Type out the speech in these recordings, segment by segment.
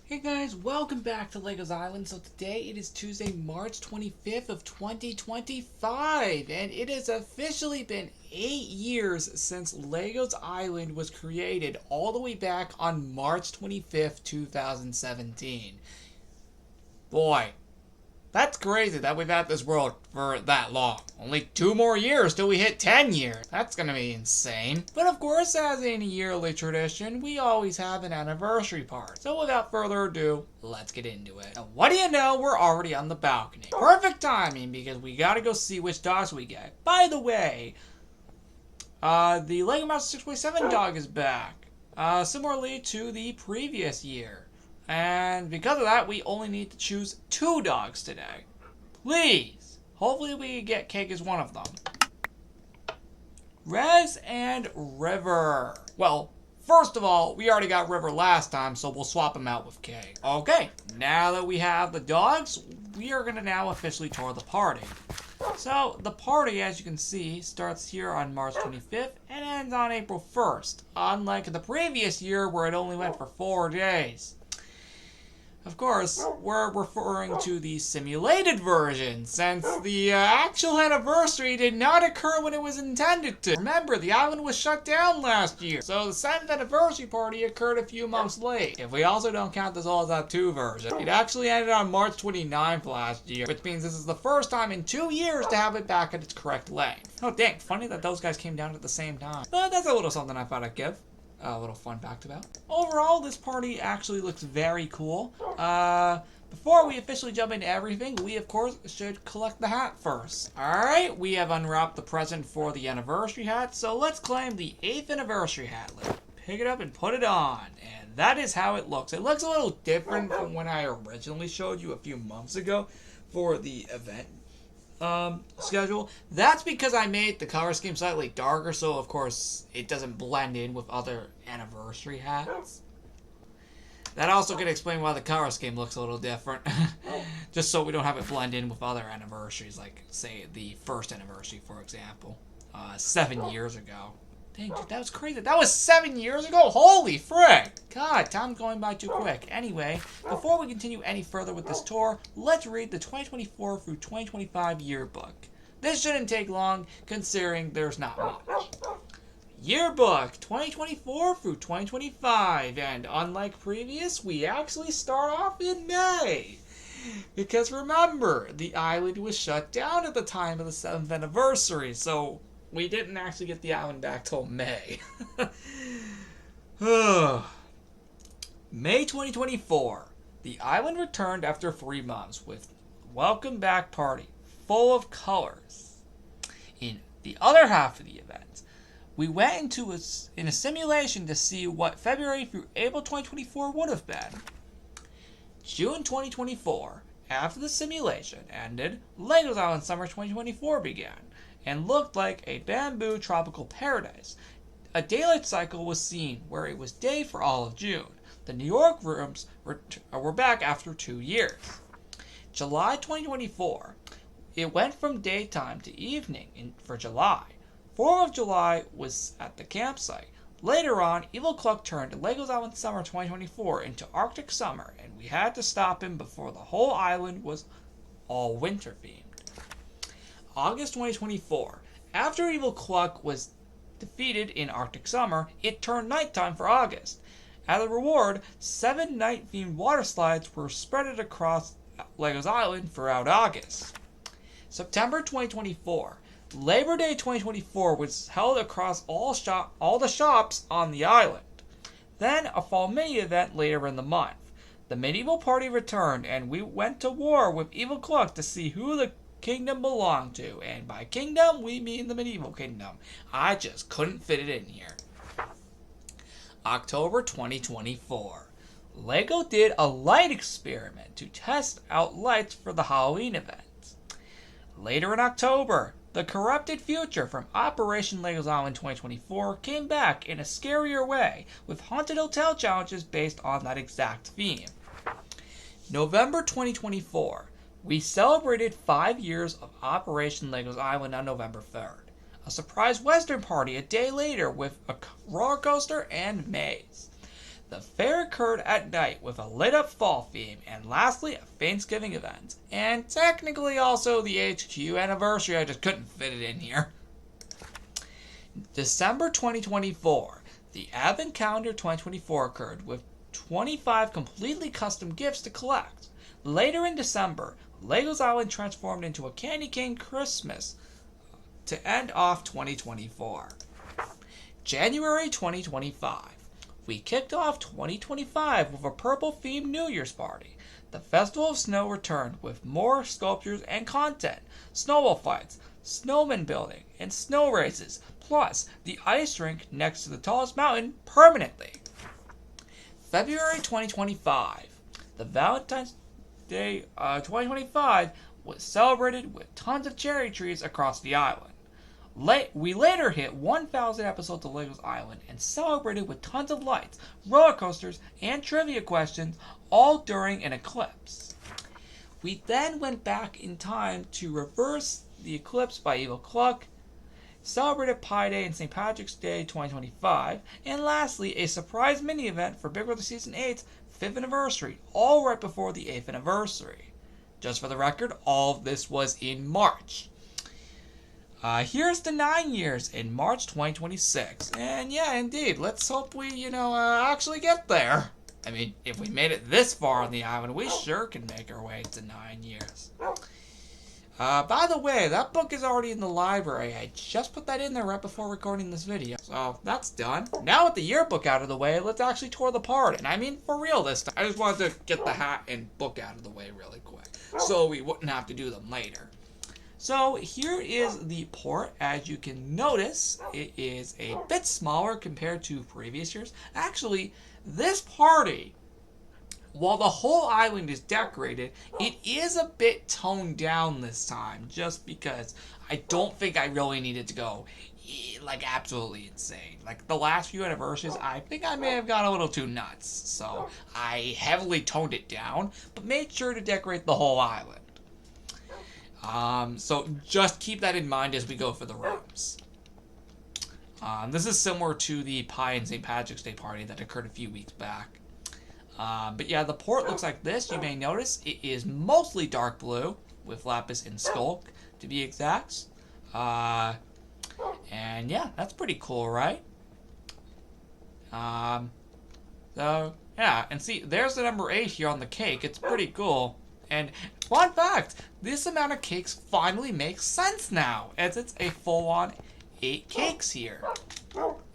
Hey guys, welcome back to Legos Island. So today it is Tuesday, March 25th of 2025, and it has officially been 8 years since Legos Island was created, all the way back on March 25th, 2017. Boy, that's crazy that we've had this world for that long. Only 2 more years till we hit 10 years. That's gonna be insane. But of course, as in yearly tradition, we always have an anniversary party. So without further ado, let's get into it. And what do you know, we're already on the balcony. Perfect timing, because we gotta go see which dogs we get. By the way, the Lego Master 6x7 dog is back. Similarly to the previous year. And because of that, we only need to choose 2 dogs today. Please! Hopefully we get Cake as one of them. Rez and River. Well, first of all, we already got River last time, so we'll swap him out with Cake. Okay, now that we have the dogs, we are going to now officially tour the party. So, the party, as you can see, starts here on March 25th and ends on April 1st, unlike the previous year where it only went for 4 days. Of course, we're referring to the simulated version, since the actual anniversary did not occur when it was intended to. Remember, the island was shut down last year, so the 7th anniversary party occurred a few months late. If we also don't count the Zolzat 2 version, it actually ended on March 29th last year, which means this is the first time in 2 years to have it back at its correct length. Oh dang, funny that those guys came down at the same time. But that's a little something I thought I'd give. A little fun fact about. Overall, this party actually looks very cool. Before we officially jump into everything, we of course should collect the hat first. Alright, we have unwrapped the present for the anniversary hat, so let's claim the 8th anniversary hat. Let's pick it up and put it on. And that is how it looks. It looks a little different from when I originally showed you a few months ago for the event schedule. That's because I made the color scheme slightly darker, so of course it doesn't blend in with other anniversary hats. That also can explain why the color scheme looks a little different. Just so we don't have it blend in with other anniversaries, like say the first anniversary, for example, 7 years ago. Dang, dude, that was crazy. That was 7 years ago? Holy frick! God, time's going by too quick. Anyway, before we continue any further with this tour, let's read the 2024 through 2025 yearbook. This shouldn't take long, considering there's not much. Yearbook 2024 through 2025, and unlike previous, we actually start off in May. Because remember, the island was shut down at the time of the 7th anniversary, so we didn't actually get the island back till May. May 2024. The island returned after 3 months with welcome back party, full of colors. In the other half of the event, we went in a simulation to see what February through April 2024 would have been. June 2024, after the simulation ended, Legos Island Summer 2024 began, and looked like a bamboo tropical paradise. A daylight cycle was seen where it was day for all of June. The New York rooms were back after 2 years. July 2024, it went from daytime to evening for July. 4th of July was at the campsite. Later on, Evil Cluck turned Legos Island Summer 2024 into Arctic Summer, and we had to stop him before the whole island was all winter themed. August 2024. After Evil Cluck was defeated in Arctic Summer, it turned nighttime for August. As a reward, 7 night-themed water slides were spread across Legos Island throughout August. September 2024. Labor Day 2024 was held across all the shops on the island. Then a fall mini event later in the month. The medieval party returned, and we went to war with Evil Cluck to see who the kingdom belonged to, and by kingdom we mean the medieval kingdom. I just couldn't fit it in here. October 2024. Lego did a light experiment to test out lights for the Halloween event. Later in October, the corrupted future from Operation Legos Island 2024 came back in a scarier way with haunted hotel challenges based on that exact theme. November 2024. We celebrated 5 years of Operation Legos Island on November 3rd. A surprise Western party a day later with a roller coaster and maze. The fair occurred at night with a lit-up fall theme, and lastly, a Thanksgiving event. And technically also the HQ anniversary, I just couldn't fit it in here. December 2024, the Advent Calendar 2024 occurred with 25 completely custom gifts to collect. Later in December, Legos Island transformed into a Candy Cane Christmas to end off 2024. January 2025. We kicked off 2025 with a purple-themed New Year's party. The Festival of Snow returned with more sculptures and content, snowball fights, snowman building, and snow races, plus the ice rink next to the tallest mountain permanently. February 2025. The Valentine's Day 2025 was celebrated with tons of cherry trees across the island. We later hit 1,000 episodes of Legos Island and celebrated with tons of lights, roller coasters, and trivia questions, all during an eclipse. We then went back in time to reverse the eclipse by Evil Cluck, celebrated Pi Day and St. Patrick's Day 2025, and lastly, a surprise mini-event for Big Brother Season 8's 5th anniversary, all right before the 8th anniversary. Just for the record, all of this was in March. Here's the 9 years in March 2026. And yeah, indeed, let's hope we, actually get there. I mean, if we made it this far on the island, we sure can make our way to 9 years. By the way, that book is already in the library. I just put that in there right before recording this video. So, that's done. Now with the yearbook out of the way, let's actually tour the part. And I mean, for real this time. I just wanted to get the hat and book out of the way really quick, so we wouldn't have to do them later. So here is the port. As you can notice, it is a bit smaller compared to previous years. Actually, this party, while the whole island is decorated, it is a bit toned down this time, just because I don't think I really needed to go absolutely insane. Like the last few anniversaries, I think I may have gone a little too nuts, so I heavily toned it down, but made sure to decorate the whole island. So just keep that in mind as we go for the rooms. This is similar to the Pi and St. Patrick's Day party that occurred a few weeks back. But yeah, the port looks like this. You may notice it is mostly dark blue, with lapis and skulk, to be exact. And yeah, that's pretty cool, right? So, yeah, and see, there's the number 8 here on the cake. It's pretty cool. And fun fact, this amount of cakes finally makes sense now, as it's a full-on 8 cakes here,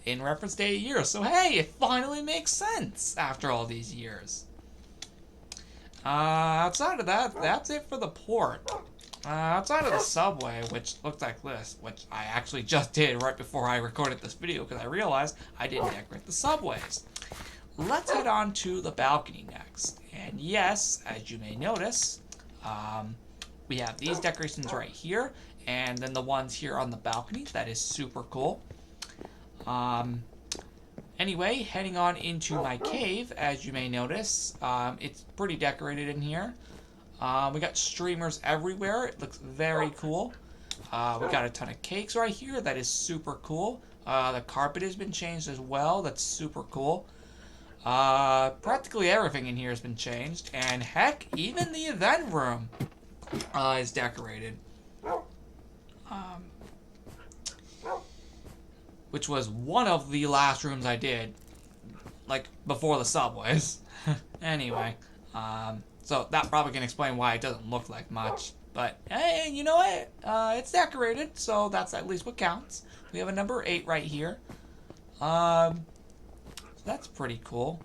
in reference to 8 years. So hey, it finally makes sense after all these years. Outside of that, that's it for the port. Outside of the subway, which looks like this, which I actually just did right before I recorded this video because I realized I didn't decorate the subways. Let's head on to the balcony next. And yes, as you may notice, we have these decorations right here, and then the ones here on the balcony. That is super cool. Anyway, heading on into my cave, as you may notice, it's pretty decorated in here. We got streamers everywhere. It looks very cool. We got a ton of cakes right here. That is super cool. The carpet has been changed as well. That's super cool. Practically everything in here has been changed, and heck, even the event room is decorated. Which was one of the last rooms I did, like, before the subways. Anyway, so that probably can explain why it doesn't look like much. But, hey, you know what? It's decorated, so that's at least what counts. We have a number 8 right here. That's pretty cool.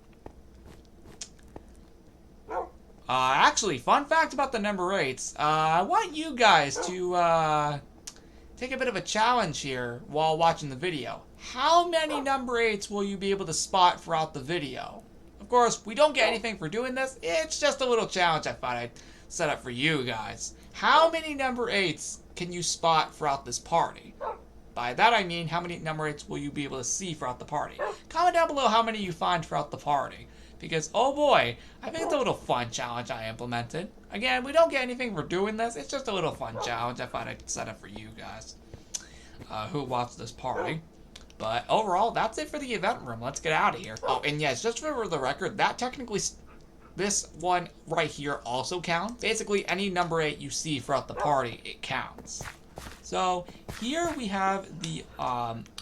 Actually, fun fact about the number 8s. I want you guys to take a bit of a challenge here while watching the video. How many number 8s will you be able to spot throughout the video? Of course, we don't get anything for doing this. It's just a little challenge I thought I'd set up for you guys. How many number 8s can you spot throughout this party? By that I mean, how many number 8s will you be able to see throughout the party? Comment down below how many you find throughout the party. Because, oh boy, I think it's a little fun challenge I implemented. Again, we don't get anything for doing this. It's just a little fun challenge I thought I'd set up for you guys who watch this party. But overall, that's it for the event room. Let's get out of here. Oh, and yes, just for the record, that technically, this one right here also counts. Basically, any number 8 you see throughout the party, it counts. So here we have the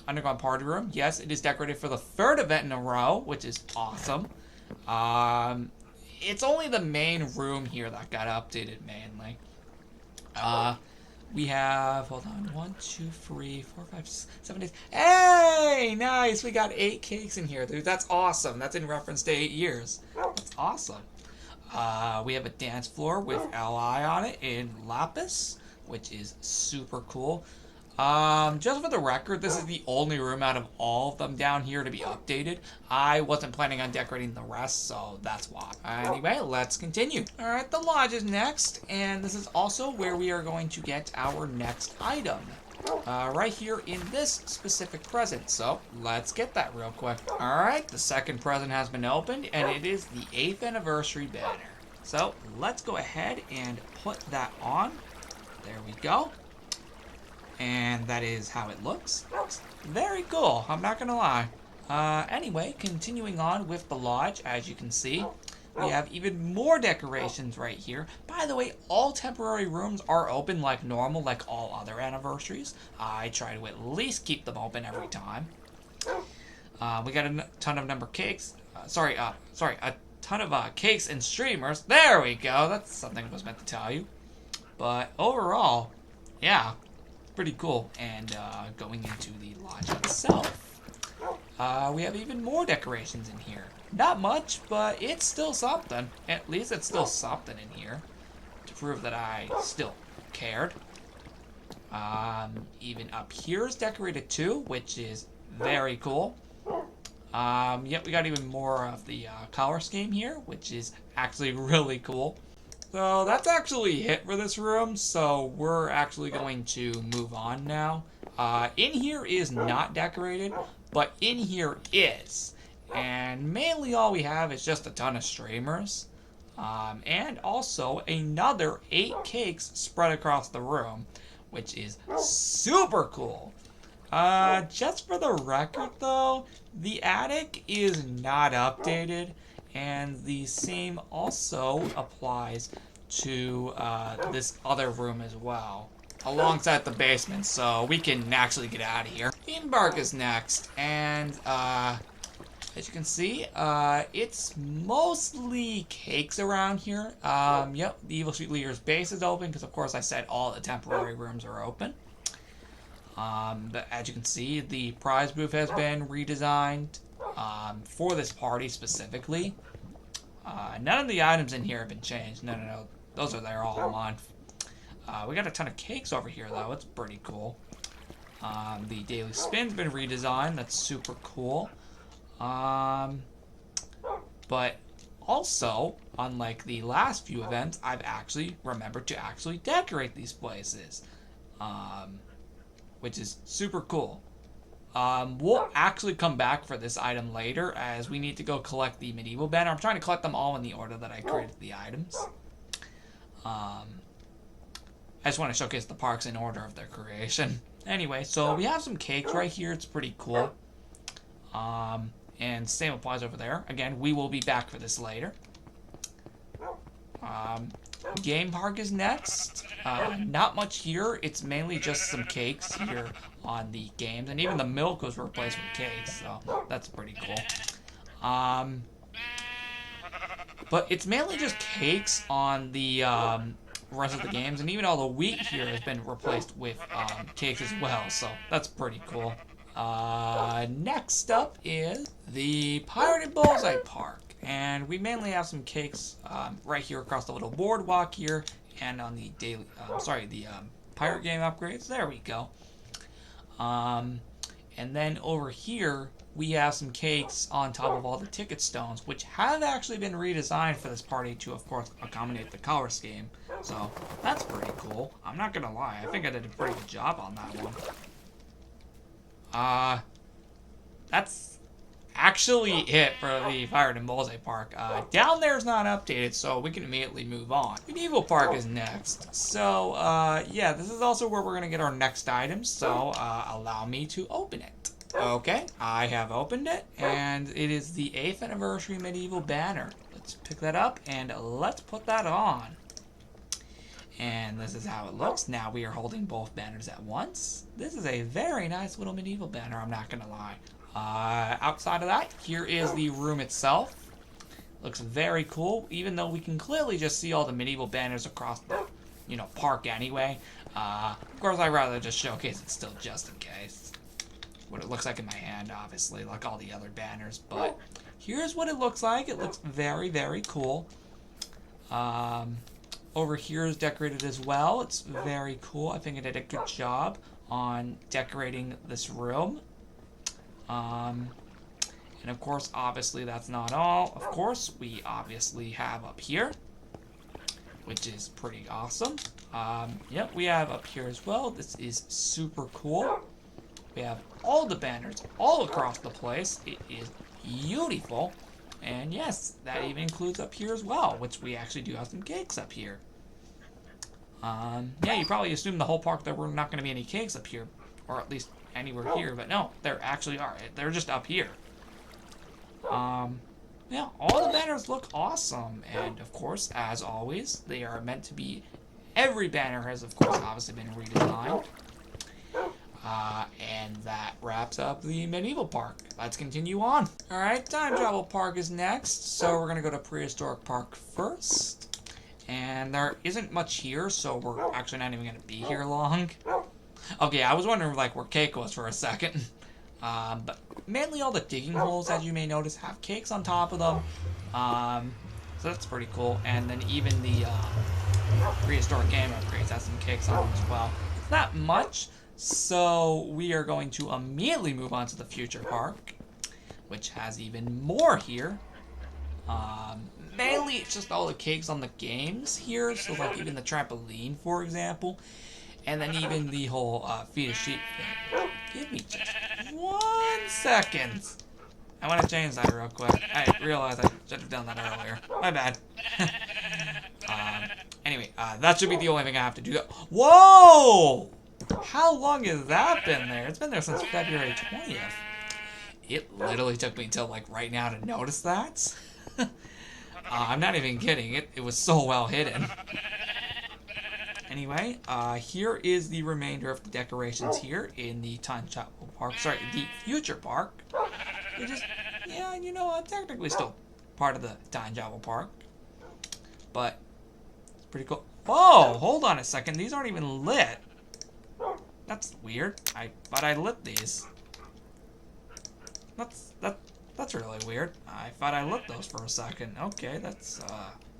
underground party room. Yes, it is decorated for the 3rd event in a row, which is awesome. It's only the main room here that got updated mainly. We have, hold on, 1, 2, 3, 4, 5, 6, 7, 8. Hey, nice. We got 8 cakes in here, dude. That's awesome. That's in reference to 8 years. That's awesome. We have a dance floor with LI on it in Lapis, which is super cool. Just for the record, this is the only room out of all of them down here to be updated. I wasn't planning on decorating the rest, so that's why. Anyway, let's continue. Alright, the lodge is next, and this is also where we are going to get our next item. Right here in this specific present, so let's get that real quick. Alright, the second present has been opened, and it is the 8th anniversary banner. So, let's go ahead and put that on. There we go. And that is how it looks. Very cool, I'm not gonna lie. Anyway, continuing on with the lodge, as you can see, we have even more decorations right here. By the way, all temporary rooms are open like normal, like all other anniversaries. I try to at least keep them open every time. We got a ton of cakes. A ton of cakes and streamers. There we go. That's something I was meant to tell you. But overall, yeah, pretty cool. And going into the lodge itself, we have even more decorations in here. Not much, but it's still something. At least it's still something in here to prove that I still cared. Even up here is decorated too, which is very cool. Yep, we got even more of the color scheme here, which is actually really cool. So that's actually it for this room, so we're actually going to move on now. In here is not decorated, but in here is. And mainly all we have is just a ton of streamers. And also another 8 cakes spread across the room, which is super cool. Just for the record though, the attic is not updated, and the same also applies to this other room as well, alongside the basement, so we can actually get out of here. Theme Park is next, and as you can see, it's mostly cakes around here. Yep, the Evil Street Leader's base is open, because of course I said all the temporary rooms are open. But as you can see, the prize booth has been redesigned for this party specifically. None of the items in here have been changed. No. Those are there all month. We got a ton of cakes over here, though. It's pretty cool. The Daily Spin's been redesigned. That's super cool. But also, unlike the last few events, I've actually remembered to actually decorate these places. Which is super cool. We'll actually come back for this item later, as we need to go collect the medieval banner. I'm trying to collect them all in the order that I created the items. I just want to showcase the parks in order of their creation. Anyway, so we have some cakes right here. It's pretty cool. And same applies over there. Again, we will be back for this later. Game Park is next. Not much here. It's mainly just some cakes here on the games, and even the milk was replaced with cakes, so that's pretty cool. But it's mainly just cakes on the rest of the games, and even all the wheat here has been replaced with cakes as well, so that's pretty cool. Next up is the Pirate and Bullseye Park. And we mainly have some cakes right here across the little boardwalk here, and on the daily, pirate game upgrades. There we go. And then over here, we have some cakes on top of all the ticket stones, which have actually been redesigned for this party to, of course, accommodate the color scheme. So that's pretty cool. I'm not gonna lie, I think I did a pretty good job on that one. That's actually it for the Pirate and Bullseye Park. Down there is not updated, so we can immediately move on. Medieval Park is next. So, yeah, this is also where we're going to get our next items, so allow me to open it. Okay, I have opened it, and it is the 8th anniversary medieval banner. Let's pick that up, and let's put that on. And this is how it looks. Now we are holding both banners at once. This is a very nice little medieval banner, I'm not gonna lie. Outside of that, here is the room itself. Looks very cool, even though we can clearly just see all the medieval banners across the, park anyway. Of course, I'd rather just showcase it still just in case. What it looks like in my hand, obviously, like all the other banners. But here's what it looks like. It looks very, very cool. Over here is decorated as well. It's very cool. I think it did a good job on decorating this room. And of course, obviously, that's not all. Of course, we obviously have up here, which is pretty awesome. Yep, we have up here as well. This is super cool. We have all the banners all across the place. It is beautiful. And yes, that even includes up here as well, which we actually do have some cakes up here. Yeah, you probably assume the whole park there were not going to be any cakes up here, or at least anywhere here, but no, there actually are. They're just up here. Yeah, all the banners look awesome, and of course, as always, they are meant to be. Every banner has, of course, obviously been redesigned. And that wraps up the medieval park. Let's continue on. Alright, time travel park is next. So we're going to go to prehistoric park first. And there isn't much here, so we're actually not even going to be here long. Okay, I was wondering like where cake was for a second. But mainly all the digging holes, as you may notice, have cakes on top of them. So that's pretty cool. And then even the prehistoric game upgrades have some cakes on them as well. It's not much. So we are going to immediately move on to the future park, which has even more here. Mainly it's just all the cakes on the games here, so like even the trampoline, for example, and then even the whole feed a sheep thing. Give me just 1 second. I want to change that real quick. I realized I should have done that earlier. My bad. Anyway, that should be the only thing I have to do. Whoa! How long has that been there? It's been there since February 20th. It literally took me until like right now to notice that. I'm not even kidding. It was so well hidden. Anyway, here is the remainder of the decorations here in the Time Travel Park. Sorry, the Future Park. Which is, yeah, you know, I'm technically still part of the Time Travel Park. But it's pretty cool. Whoa, hold on a second. These aren't even lit. That's weird. I thought I lit these. That's really weird. I thought I lit those for a second. Okay, that's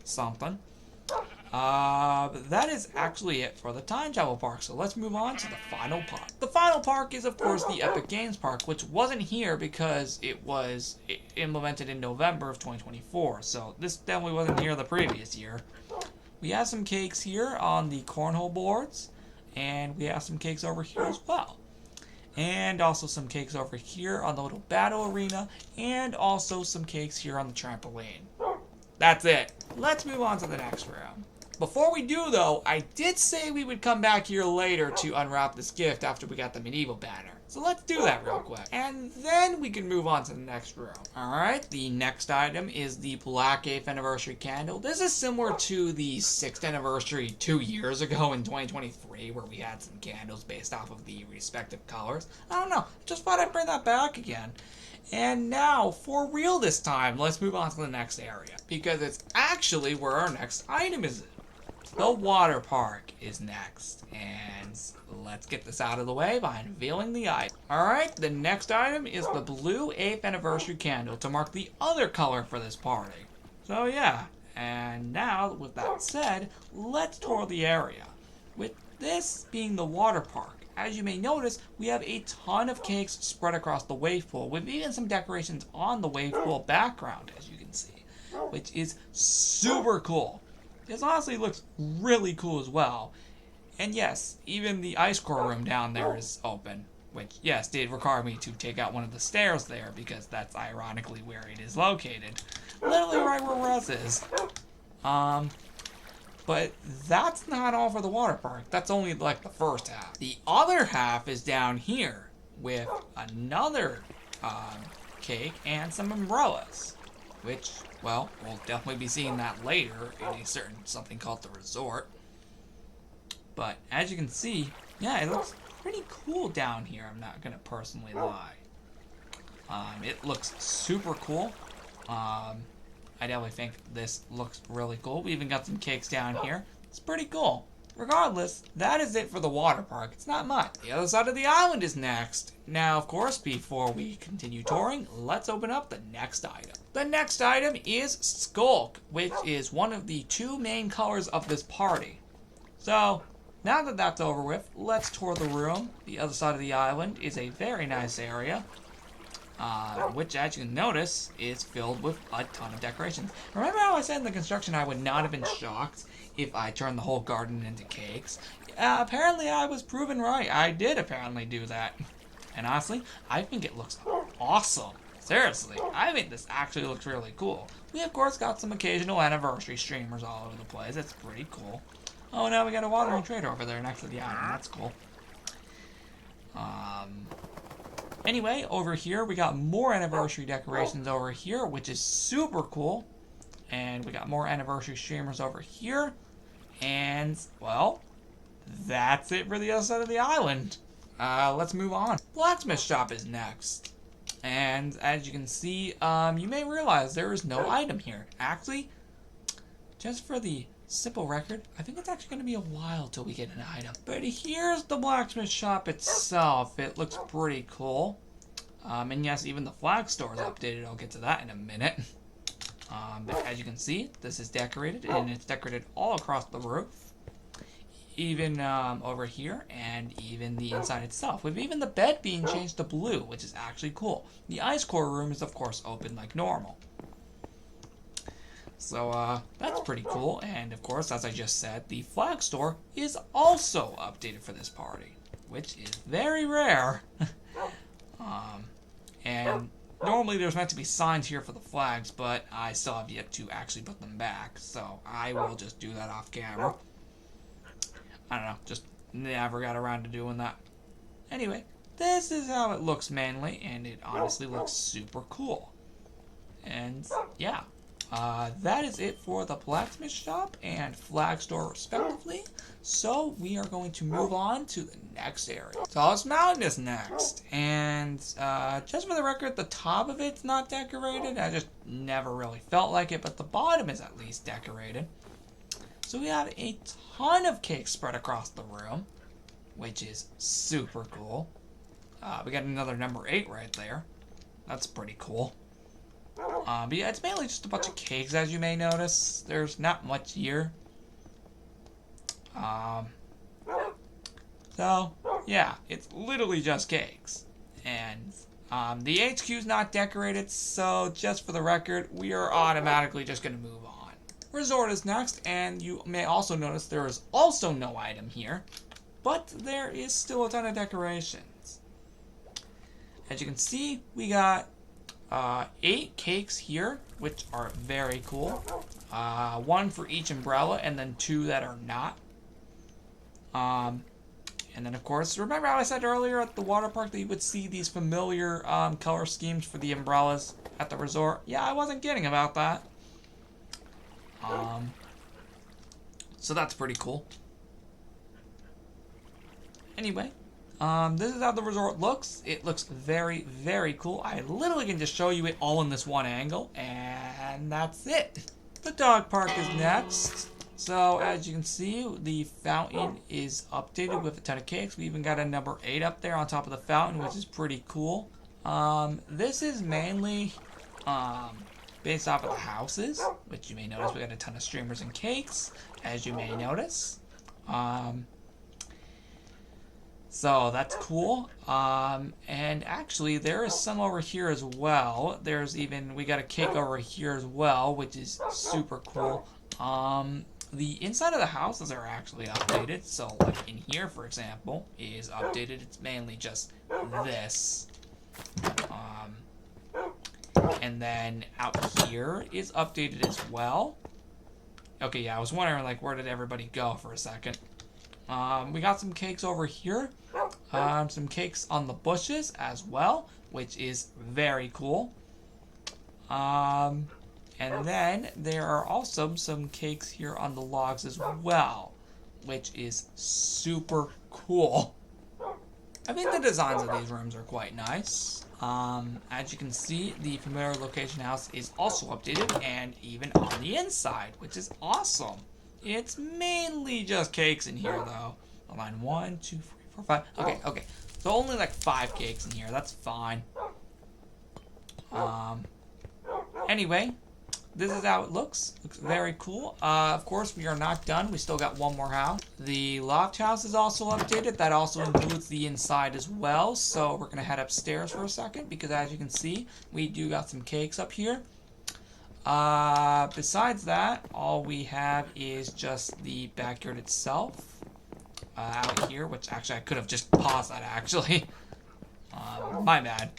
something. But that is actually it for the Time Travel Park. So let's move on to the final park. The final park is, of course, the Epic Games Park, which wasn't here because it was implemented in November of 2024. So this definitely wasn't here the previous year. We have some cakes here on the cornhole boards. And we have some cakes over here as well. And also some cakes over here on the little battle arena. And also some cakes here on the trampoline. That's it. Let's move on to the next round. Before we do, though, I did say we would come back here later to unwrap this gift after we got the medieval banner. So let's do that real quick. And then we can move on to the next room. Alright, the next item is the Black 8th Anniversary Candle. This is similar to the 6th Anniversary 2 years ago in 2023, where we had some candles based off of the respective colors. I don't know, just thought I'd bring that back again. And now, for real this time, let's move on to the next area. Because it's actually where our next item is. The water park is next, and let's get this out of the way by unveiling the item. Alright, the next item is the blue 8th anniversary candle to mark the other color for this party. So yeah, and now with that said, let's tour the area. With this being the water park, as you may notice, we have a ton of cakes spread across the wave pool, with even some decorations on the wave pool background, as you can see, which is super cool. This honestly looks really cool as well. And yes, even the ice core room down there is open. Which, yes, did require me to take out one of the stairs there, because that's ironically where it is located. Literally right where Russ is. But that's not all for the water park. That's only like the first half. The other half is down here. with another cake and some umbrellas, which, well, we'll definitely be seeing that later in a certain something called the resort. But as you can see, yeah, it looks pretty cool down here, I'm not gonna personally lie. It looks super cool. I definitely think this looks really cool. We even got some cakes down here. It's pretty cool. Regardless, that is it for the water park. It's not much. The other side of the island is next. Now, of course, before we continue touring, let's open up the next item. The next item is Skulk, which is one of the two main colors of this party. So, now that that's over with, let's tour the room. The other side of the island is a very nice area, which, as you can notice, is filled with a ton of decorations. Remember how I said in the construction I would not have been shocked if I turned the whole garden into cakes? Apparently I was proven right. I did apparently do that. And honestly, I think it looks awesome. Seriously, I think this actually looks really cool. We of course got some occasional anniversary streamers all over the place. It's pretty cool. Oh, now we got a watering trader over there next to the island. That's cool. Anyway, over here we got more anniversary decorations over here, which is super cool. And we got more anniversary streamers over here. And, well, that's it for the other side of the island. Let's move on. Blacksmith shop is next. And as you can see, you may realize there is no item here. Actually, just for the simple record, I think it's actually going to be a while till we get an item. But here's the blacksmith shop itself. It looks pretty cool. And yes, even the flag store is updated. I'll get to that in a minute. But as you can see, this is decorated, and it's decorated all across the roof. Even over here, and even the inside itself, with even the bed being changed to blue, which is actually cool. The ice core room is, of course, open like normal. So, that's pretty cool. And, of course, as I just said, the flag store is also updated for this party, which is very rare. And normally there's meant to be signs here for the flags, but I still have yet to actually put them back, so I will just do that off camera. I don't know, just never got around to doing that. Anyway, this is how it looks mainly, and it honestly looks super cool. And, yeah. That is it for the blacksmith shop and flag store respectively. So we are going to move on to the next area. Tallest Mountain is next. And just for the record, the top of it's not decorated. I just never really felt like it, but the bottom is at least decorated. So we have a ton of cakes spread across the room, which is super cool. We got another number 8 right there. That's pretty cool. But yeah, it's mainly just a bunch of cakes, as you may notice. There's not much here. So, yeah, it's literally just cakes. And the HQ's not decorated, so just for the record, we are automatically just going to move on. Resort is next, and you may also notice there is also no item here, but there is still a ton of decorations. As you can see, we got 8 cakes here, which are very cool. 1 for each umbrella, and then 2 that are not. And then, of course, remember how I said earlier at the water park that you would see these familiar color schemes for the umbrellas at the resort? Yeah, I wasn't kidding about that. So that's pretty cool. Anyway, this is how the resort looks. It looks very, very cool. I literally can just show you it all in this one angle, and that's it. The dog park is next. So, as you can see, the fountain is updated with a ton of cakes. We even got a number 8 up there on top of the fountain, which is pretty cool. This is mainly based off of the houses, which you may notice we got a ton of streamers and cakes, as you may notice. So that's cool. And actually there is some over here as well. We got a cake over here as well, which is super cool. The inside of the houses are actually updated. So like in here, for example, is updated. It's mainly just this. And then out here is updated as well. Okay, yeah, I was wondering like where did everybody go for a second. We got some cakes over here. Some cakes on the bushes as well, which is very cool. And then there are also some cakes here on the logs as well, which is super cool. I think the designs of these rooms are quite nice. As you can see, the familiar location house is also updated, and even on the inside, which is awesome. It's mainly just cakes in here, though. Line 1, 2, 3, 4, 5. Okay. So only like 5 cakes in here. That's fine. Anyway, this is how it looks. Looks very cool. Of course, we are not done. We still got one more house. The loft house is also updated. That also includes the inside as well. So we're going to head upstairs for a second because as you can see, we do got some cakes up here. Besides that, all we have is just the backyard itself out here, which actually I could have just paused that actually. My bad.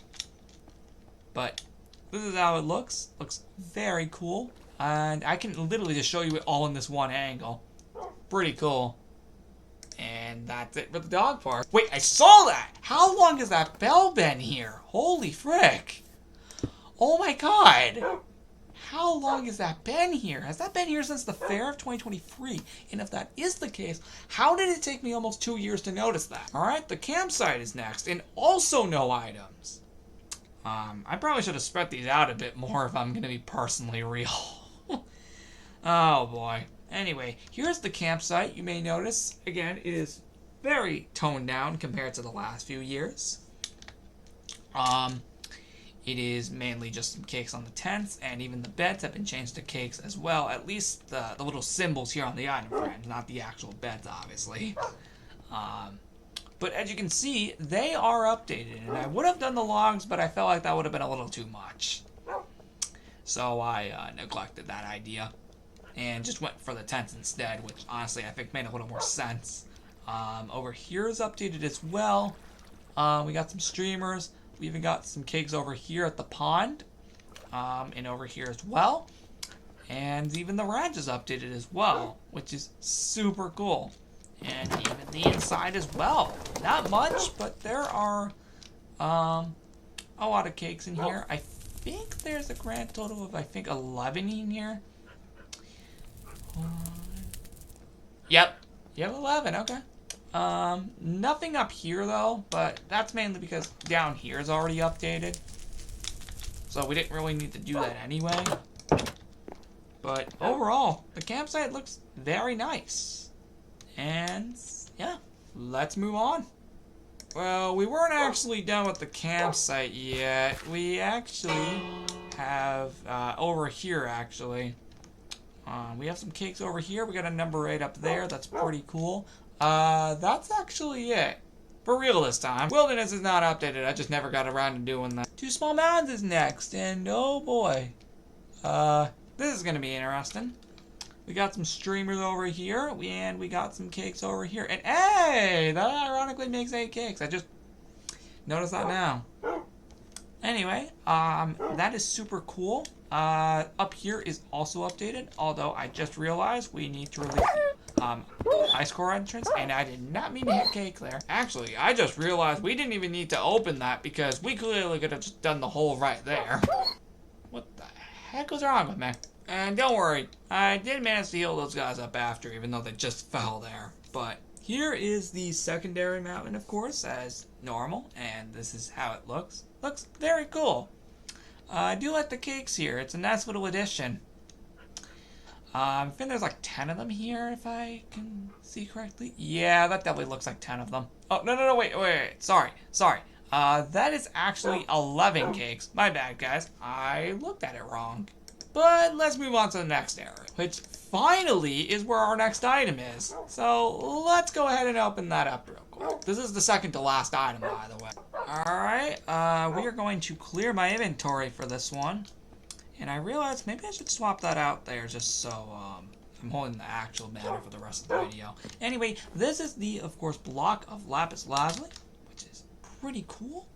But this is how it looks. Looks very cool. And I can literally just show you it all in this one angle. Pretty cool. And that's it for the dog park. Wait, I saw that! How long has that bell been here? Holy frick. Oh my god. How long has that been here? Has that been here since the fair of 2023? And if that is the case, how did it take me almost 2 years to notice that? Alright, the campsite is next, and also no items. I probably should have spread these out a bit more if I'm going to be personally real. Oh boy. Anyway, here's the campsite. You may notice, again, it is very toned down compared to the last few years. It is mainly just some cakes on the tents, and even the beds have been changed to cakes as well. At least the little symbols here on the item frames, not the actual beds, obviously. But as you can see, they are updated, and I would have done the logs, but I felt like that would have been a little too much. So I neglected that idea, and just went for the tents instead, which honestly I think made a little more sense. Over here is updated as well. We got some streamers. We even got some cakes over here at the pond, and over here as well. And even the ranch is updated as well, which is super cool. And even the inside as well. Not much, but there are a lot of cakes in here. I think there's a grand total of, 11 in here. Yep, 11, okay. Nothing up here though, but that's mainly because down here is already updated. So we didn't really need to do that anyway. But overall, the campsite looks very nice. And yeah, let's move on. Well, we weren't actually done with the campsite yet. We actually have, over here actually. We have some cakes over here. We got a number 8 up there. That's pretty cool. That's actually it. For real this time. Wilderness is not updated. I just never got around to doing that. Two Small Mountains is next, and oh boy. This is gonna be interesting. We got some streamers over here, and we got some cakes over here. And hey, that ironically makes 8 cakes. I just noticed that now. Anyway, that is super cool. Up here is also updated, although I just realized we need to release ice core entrance, and I did not mean to hit cake there. Actually, I just realized we didn't even need to open that because we clearly could have just done the hole right there. What the heck was wrong with me? And don't worry, I did manage to heal those guys up after, even though they just fell there. But here is the secondary mountain, of course, as normal, and this is how it looks. Looks very cool. I do like the cakes here. It's a nice little addition. I think there's like 10 of them here, if I can see correctly. Yeah, that definitely looks like 10 of them. Oh, no, wait. Sorry. That is actually 11 cakes. My bad, guys. I looked at it wrong. But let's move on to the next area, which finally is where our next item is. So let's go ahead and open that up real quick. This is the second to last item, by the way. Alright, we are going to clear my inventory for this one. And I realized maybe I should swap that out there just so I'm holding the actual banner for the rest of the video. Anyway, this is the, of course, block of lapis lazuli, which is pretty cool.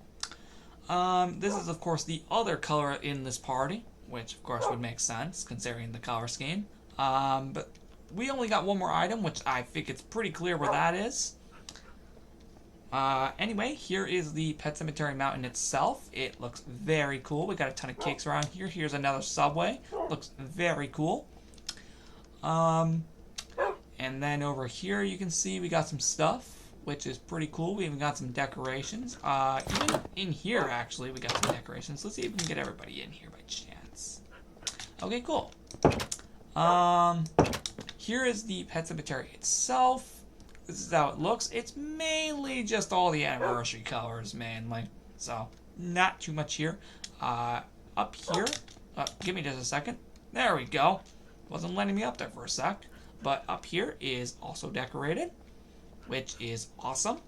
This is, of course, the other color in this party, which, of course, would make sense considering the color scheme. But we only got one more item, which I think it's pretty clear where that is. Anyway, here is the Pet Cemetery Mountain itself. It looks very cool. We got a ton of cakes around here. Here's another subway. Looks very cool. And then over here you can see we got some stuff, which is pretty cool. We even got some decorations. Even in here, actually, we got some decorations. Let's see if we can get everybody in here by chance. Okay, cool. Here is the Pet Cemetery itself. This is how it looks. It's mainly just all the anniversary colors, mainly. So, not too much here. Up here, give me just a second. There we go. Wasn't letting me up there for a sec. But up here is also decorated, which is awesome.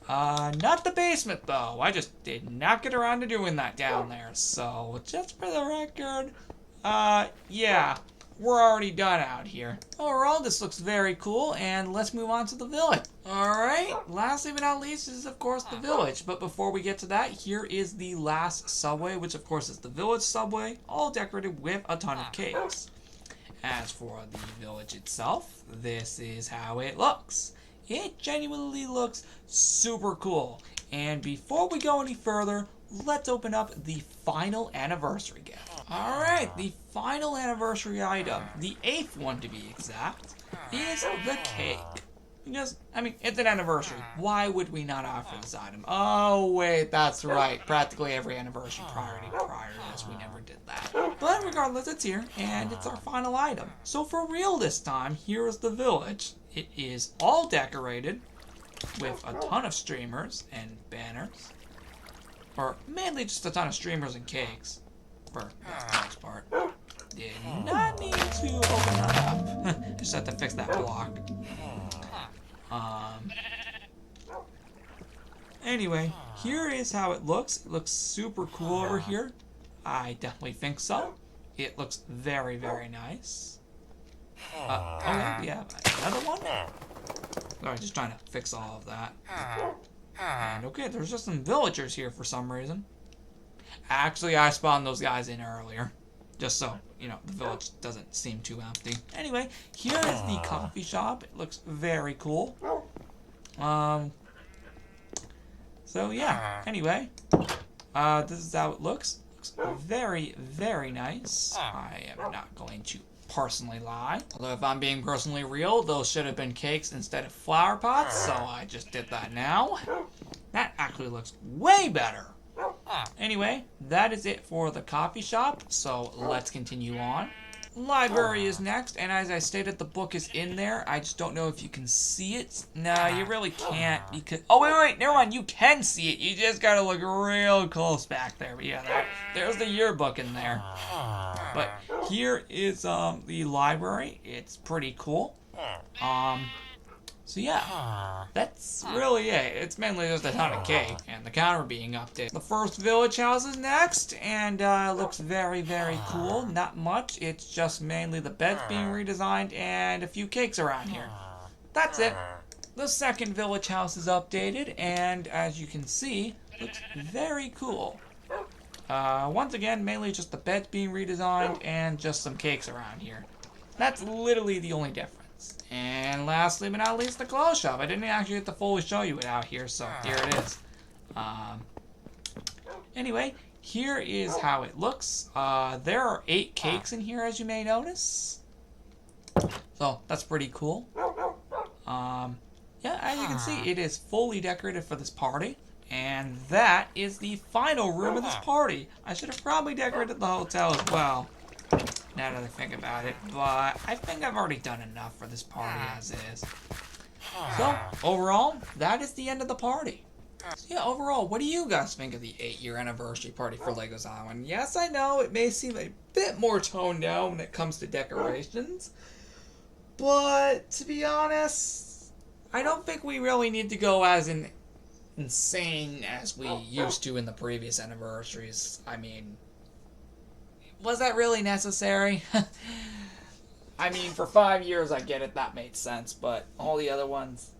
Not the basement, though. I just did not get around to doing that down there. So, just for the record, yeah. We're already done out here. Overall, this looks very cool, and let's move on to the village. Alright, lastly but not least is, of course, the village. But before we get to that, here is the last subway, which, of course, is the village subway, all decorated with a ton of cakes. As for the village itself, this is how it looks. It genuinely looks super cool. And before we go any further, let's open up the final anniversary gift. Alright, the final anniversary item, the 8th one to be exact, is the cake. Because, I mean, it's an anniversary. Why would we not offer this item? Oh, wait, that's right. Practically every anniversary prior to this, we never did that. But regardless, it's here, and it's our final item. So for real this time, here is the village. It is all decorated with a ton of streamers and banners. Or mainly just a ton of streamers and cakes. For the most part. Did not need to open that up. Just had to fix that block. Anyway, here is how it looks. It looks super cool over here. I definitely think so. It looks very, very nice. Oh yeah, we have another one. Sorry, just trying to fix all of that. And okay, there's just some villagers here for some reason. Actually, I spawned those guys in earlier. Just so, you know, the village doesn't seem too empty. Anyway, here is the coffee shop. It looks very cool. So yeah, anyway. This is how it looks. Looks very, very nice. I am not going to personally lie. Although if I'm being personally real, those should have been cakes instead of flower pots, so I just did that now. That actually looks way better. Anyway, that is it for the coffee shop, so let's continue on. Library is next, and as I stated, the book is in there. I just don't know if you can see it. No, you really can't, because... Oh, wait, never mind, you can see it. You just gotta look real close back there. But yeah, there's the yearbook in there. But here is the library. It's pretty cool. So yeah, that's really it. It's mainly just a ton of cake and the counter being updated. The first village house is next, and looks very, very cool. Not much. It's just mainly the beds being redesigned and a few cakes around here. That's it. The second village house is updated, and as you can see, looks very cool. Once again, mainly just the beds being redesigned and just some cakes around here. That's literally the only difference. And lastly but not least, the clothes shop. I didn't actually get to fully show you it out here, so here it is. Anyway, here is how it looks. There are 8 cakes in here, as you may notice. So, that's pretty cool. Yeah, as you can see, it is fully decorated for this party. And that is the final room of this party. I should have probably decorated the hotel as well, now that I think about it, but I think I've already done enough for this party as is. So, overall, that is the end of the party. So yeah, overall, what do you guys think of the 8-year anniversary party for Legos Island? Yes, I know, it may seem a bit more toned down when it comes to decorations, but to be honest, I don't think we really need to go as insane as we used to in the previous anniversaries. I mean, was that really necessary? I mean, for 5 years, I get it, that made sense, but all the other ones,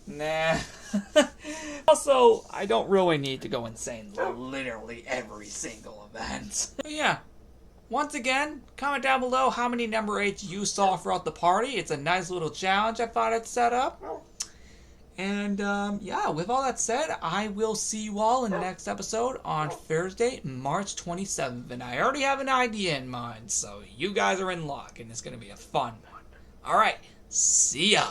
nah. Also, I don't really need to go insane literally every single event. But yeah, once again, comment down below how many number 8s you saw throughout the party. It's a nice little challenge I thought I'd set up. And yeah, with all that said, I will see you all in the next episode on Thursday, March 27th. And I already have an idea in mind, so you guys are in luck, and it's going to be a fun one. All right, see ya.